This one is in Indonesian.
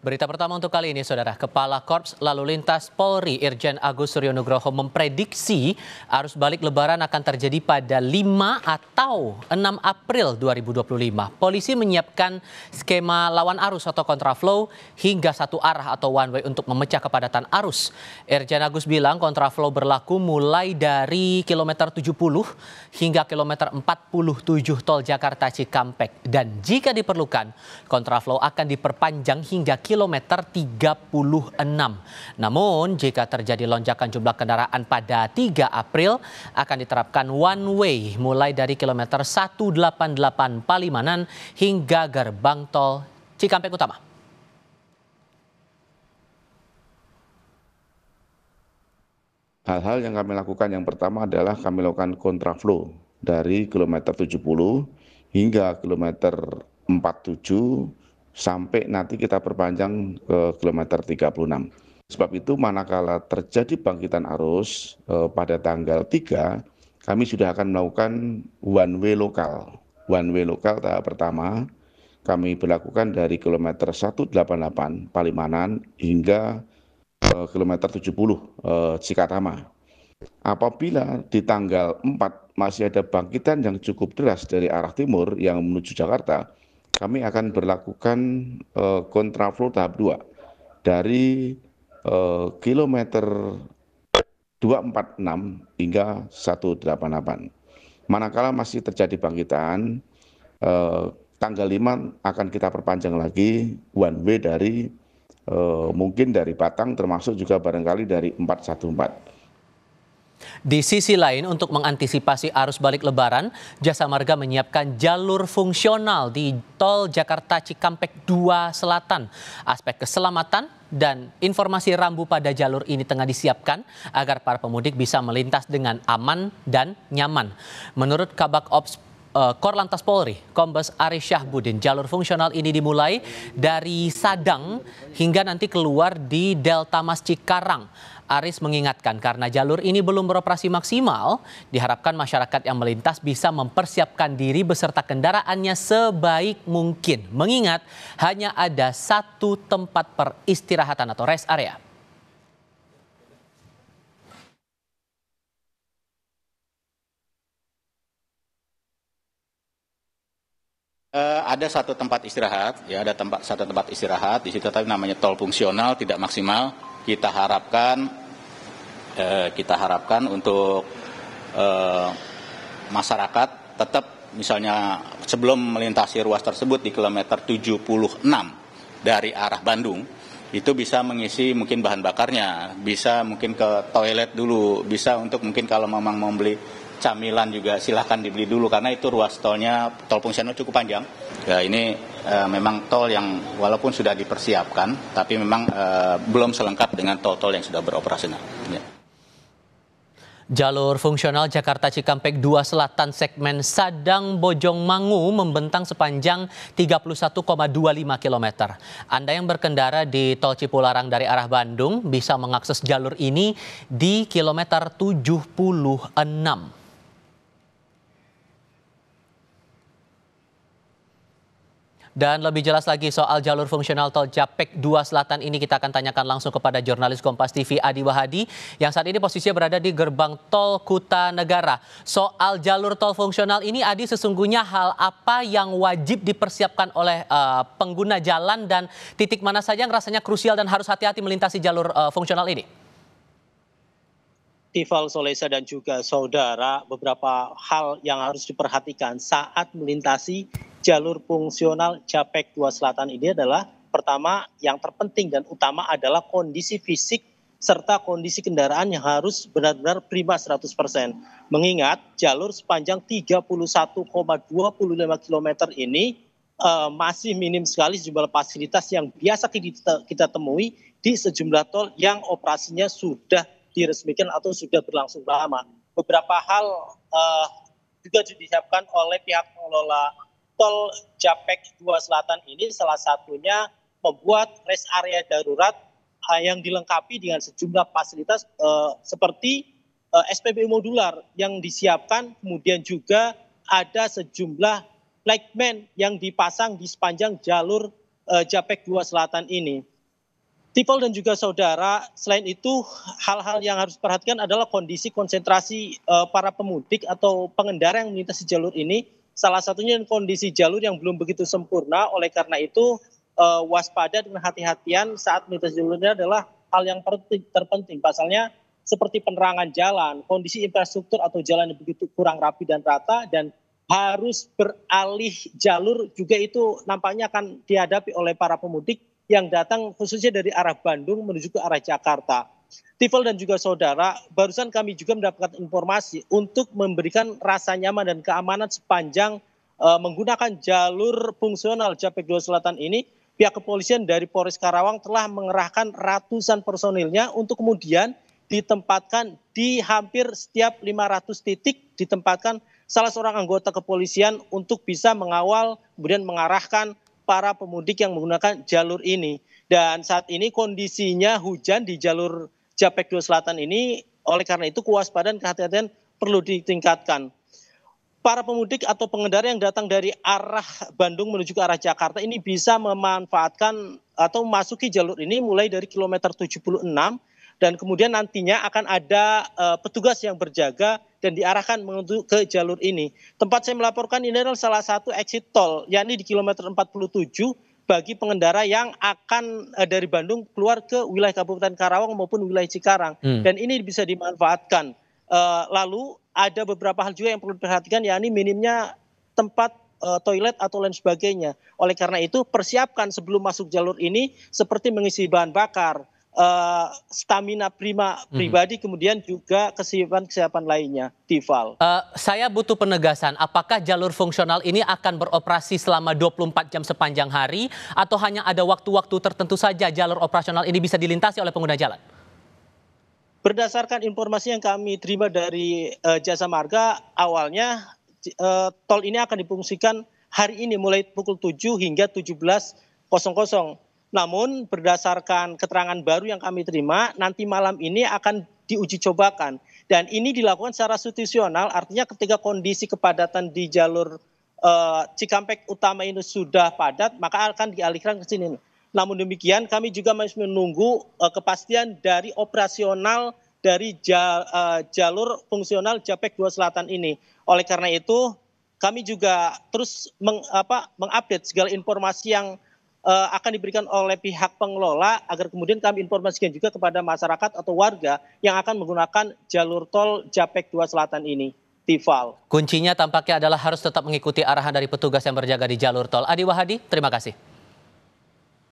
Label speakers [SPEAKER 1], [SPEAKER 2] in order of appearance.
[SPEAKER 1] Berita pertama untuk kali ini, Saudara. Kepala Korps Lalu Lintas Polri, Irjen Agus Suryonugroho memprediksi arus balik Lebaran akan terjadi pada 5 atau 6 April 2025. Polisi menyiapkan skema lawan arus atau kontraflow hingga satu arah atau one way untuk memecah kepadatan arus. Irjen Agus bilang kontraflow berlaku mulai dari kilometer 70 hingga kilometer 47 tol Jakarta Cikampek. Dan jika diperlukan, kontraflow akan diperpanjang hingga kilometer 36. Namun jika terjadi lonjakan jumlah kendaraan pada 3 April akan diterapkan one way mulai dari kilometer 188 Palimanan hingga gerbang tol Cikampek Utama.
[SPEAKER 2] Hal-hal yang kami lakukan yang pertama adalah kami lakukan kontraflow dari kilometer 70 hingga kilometer 47 sampai nanti kita perpanjang ke kilometer 36. Sebab itu manakala terjadi bangkitan arus pada tanggal 3, kami sudah akan melakukan one way lokal. One way lokal tahap pertama kami berlakukan dari kilometer 188 Palimanan hingga kilometer 70 Cikatama. Apabila di tanggal 4 masih ada bangkitan yang cukup deras dari arah timur yang menuju Jakarta, kami akan berlakukan kontraflow tahap 2 dari kilometer 246 hingga 188. Manakala masih terjadi bangkitan, tanggal 5 akan kita perpanjang lagi one way dari mungkin dari Batang termasuk juga barangkali dari 414.
[SPEAKER 1] Di sisi lain, untuk mengantisipasi arus balik Lebaran, Jasa Marga menyiapkan jalur fungsional di tol Jakarta Cikampek 2 Selatan. Aspek keselamatan dan informasi rambu pada jalur ini tengah disiapkan agar para pemudik bisa melintas dengan aman dan nyaman. Menurut Kabak Ops Korlantas Polri, Kombes Aris Syahbudin, jalur fungsional ini dimulai dari Sadang hingga nanti keluar di Delta Mas Cikarang. Aris mengingatkan karena jalur ini belum beroperasi maksimal, diharapkan masyarakat yang melintas bisa mempersiapkan diri beserta kendaraannya sebaik mungkin. Mengingat hanya ada satu tempat peristirahatan atau rest area.
[SPEAKER 3] Ada satu tempat istirahat, ya satu tempat istirahat di situ, tapi namanya tol fungsional tidak maksimal. Kita harapkan untuk masyarakat tetap misalnya sebelum melintasi ruas tersebut di kilometer 76 dari arah Bandung itu bisa mengisi mungkin bahan bakarnya, bisa mungkin ke toilet dulu, bisa untuk mungkin kalau memang mau beli camilan juga silahkan dibeli dulu karena itu ruas tolnya, tol fungsional cukup panjang. Ya, ini memang tol yang walaupun sudah dipersiapkan tapi memang belum selengkap dengan tol-tol yang sudah beroperasional. Ya.
[SPEAKER 1] Jalur fungsional Jakarta Cikampek 2 Selatan segmen Sadang Bojong Mangu membentang sepanjang 31,25 km. Anda yang berkendara di tol Cipularang dari arah Bandung bisa mengakses jalur ini di kilometer 76. Dan lebih jelas lagi soal jalur fungsional tol Japek 2 Selatan ini kita akan tanyakan langsung kepada jurnalis Kompas TV Adi Wahadi yang saat ini posisinya berada di gerbang tol Kutanegara. Soal jalur tol fungsional ini, Adi, sesungguhnya hal apa yang wajib dipersiapkan oleh pengguna jalan dan titik mana saja yang rasanya krusial dan harus hati-hati melintasi jalur fungsional ini?
[SPEAKER 4] Tifal, Solesa dan juga saudara, beberapa hal yang harus diperhatikan saat melintasi jalur fungsional Japek 2 Selatan ini adalah pertama yang terpenting dan utama adalah kondisi fisik serta kondisi kendaraan yang harus benar-benar prima 100%. Mengingat jalur sepanjang 31,25 km ini masih minim sekali jumlah fasilitas yang biasa kita temui di sejumlah tol yang operasinya sudah diresmikan atau sudah berlangsung lama. Beberapa hal juga disiapkan oleh pihak pengelola tol Japek 2 Selatan ini, salah satunya membuat rest area darurat yang dilengkapi dengan sejumlah fasilitas seperti SPBU modular yang disiapkan, kemudian juga ada sejumlah flagman yang dipasang di sepanjang jalur Japek 2 Selatan ini. Tifal dan juga saudara, selain itu hal-hal yang harus diperhatikan adalah kondisi konsentrasi para pemudik atau pengendara yang melintasi jalur ini. Salah satunya kondisi jalur yang belum begitu sempurna, oleh karena itu waspada dan hati-hatian saat melintasi jalur ini adalah hal yang terpenting. Pasalnya seperti penerangan jalan, kondisi infrastruktur atau jalan yang begitu kurang rapi dan rata, dan harus beralih jalur juga itu nampaknya akan dihadapi oleh para pemudik yang datang khususnya dari arah Bandung menuju ke arah Jakarta. Tifel dan juga saudara, barusan kami juga mendapatkan informasi untuk memberikan rasa nyaman dan keamanan sepanjang menggunakan jalur fungsional Japek 2 Selatan ini. Pihak kepolisian dari Polres Karawang telah mengerahkan ratusan personilnya untuk kemudian ditempatkan di hampir setiap 500 titik, ditempatkan salah seorang anggota kepolisian untuk bisa mengawal kemudian mengarahkan para pemudik yang menggunakan jalur ini. Dan saat ini kondisinya hujan di jalur Japek 2 Selatan ini, oleh karena itu kewaspadaan kehati-hatian perlu ditingkatkan. Para pemudik atau pengendara yang datang dari arah Bandung menuju ke arah Jakarta ini bisa memanfaatkan atau memasuki jalur ini mulai dari kilometer 76, dan kemudian nantinya akan ada petugas yang berjaga dan diarahkan menuju ke jalur ini. Tempat saya melaporkan ini adalah salah satu exit tol, yakni di kilometer 47 bagi pengendara yang akan dari Bandung keluar ke wilayah Kabupaten Karawang maupun wilayah Cikarang. Dan ini bisa dimanfaatkan. Lalu ada beberapa hal juga yang perlu diperhatikan, yakni minimnya tempat toilet atau lain sebagainya. Oleh karena itu persiapkan sebelum masuk jalur ini seperti mengisi bahan bakar, stamina pribadi, kemudian juga kesiapan lainnya. Tifal.
[SPEAKER 1] Saya butuh penegasan, apakah jalur fungsional ini akan beroperasi selama 24 jam sepanjang hari atau hanya ada waktu-waktu tertentu saja jalur operasional ini bisa dilintasi oleh pengguna jalan?
[SPEAKER 4] Berdasarkan informasi yang kami terima dari Jasa Marga, awalnya tol ini akan difungsikan hari ini mulai pukul 7 hingga 17.00. Namun berdasarkan keterangan baru yang kami terima, nanti malam ini akan diuji cobakan. Dan ini dilakukan secara situasional, artinya ketika kondisi kepadatan di jalur Cikampek Utama ini sudah padat, maka akan dialihkan ke sini. Namun demikian kami juga masih menunggu kepastian dari operasional dari jalur fungsional Japek 2 Selatan ini. Oleh karena itu kami juga terus mengupdate segala informasi yang akan diberikan oleh pihak pengelola agar kemudian kami informasikan juga kepada masyarakat atau warga yang akan menggunakan jalur tol Japek 2 Selatan ini. Tifal.
[SPEAKER 1] Kuncinya tampaknya adalah harus tetap mengikuti arahan dari petugas yang berjaga di jalur tol. Adi Wahadi, terima kasih.